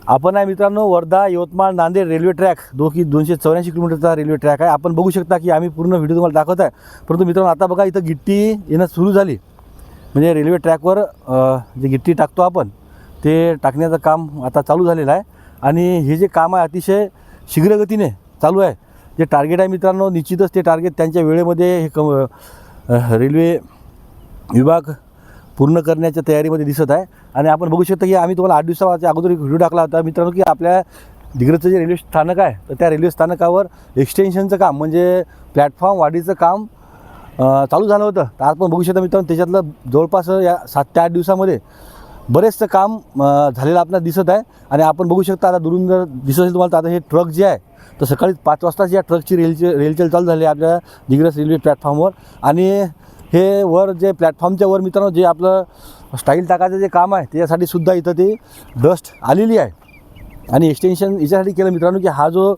आपण आहे मित्रांनो वर्धा यवतमाळ नांदेड रेल्वे ट्रॅक 284 किलोमीटरचा रेल्वे ट्रॅक आहे। आपण बघू शकता की आम्ही पूर्ण व्हिडिओ तुम्हाला दाखवत आहे। परंतु मित्रांनो आता बघा इथं गिट्टी येणं सुरू झाली, म्हणजे रेल्वे ट्रॅकवर जे गिट्टी टाकतो आपण ते टाकण्याचं काम आता चालू झालेलं आहे। आणि हे जे काम आहे अतिशय शीघ्रगतीने चालू आहे। जे टार्गेट आहे मित्रांनो निश्चितच ते टार्गेट त्यांच्या वेळेमध्ये हे रेल्वे विभाग पूर्ण करण्याच्या तयारीमध्ये दिसत आहे। आणि आपण बघू शकता की आम्ही तुम्हाला 8 दिवसाच्या अगोदर एक व्हिडिओ टाकला होता मित्रांनो की आपल्या दिग्रजचं जे रेल्वे स्थानक आहे तर त्या रेल्वे स्थानकावर एक्सटेन्शनचं काम म्हणजे प्लॅटफॉर्म वाढीचं काम चालू झालं होतं। तर आपण बघू शकता मित्रांनो त्याच्यातलं जवळपास या 7 ते 8 दिवसामध्ये बरेचसं काम झालेलं आपल्याला दिसत आहे। आणि आपण बघू शकता आता दुरून जर दिसत असेल तुम्हाला तर आता हे ट्रक जे आहे तर सकाळी 5 वाजताच या ट्रकची रेलचेल चालू झाली आपल्या दिग्रज रेल्वे प्लॅटफॉर्मवर। आणि हे वर जे प्लॅटफॉर्मच्या वर मित्रांनो जे आपलं स्टाईल टाकायचं जे काम आहे त्याच्यासाठी सुद्धा इथं ते डस्ट आलेली आहे। आणि एक्सटेन्शन याच्यासाठी केलं मित्रांनो की हा जो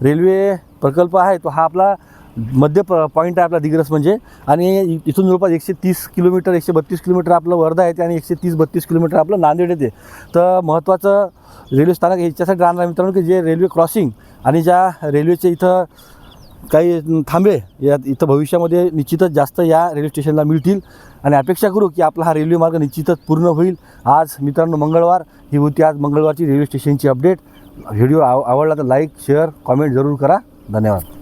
रेल्वे प्रकल्प आहे तो हा आपला मध्य पॉईंट आहे आपला दिग्रस म्हणजे। आणि इथून जवळपास 130 किलोमीटर 132 किलोमीटर आपलं वर्धा येते आणि 130-32 किलोमीटर आपलं नांदेड येते। तर महत्त्वाचं रेल्वे स्थानक याच्यासाठी राहणार मित्रांनो की जे रेल्वे क्रॉसिंग आणि ज्या रेल्वेचे इथं काही थांबे या इथं भविष्यामध्ये निश्चितच जास्त या रेल्वे स्टेशनला मिळतील। आणि अपेक्षा करू की आपला हा रेल्वे मार्ग निश्चितच पूर्ण होईल। आज मित्रांनो मंगळवार ही होती आज मंगळवारची रेल्वे स्टेशनची अपडेट। व्हिडिओ आवडला तर लाईक शेअर कॉमेंट जरूर करा। धन्यवाद।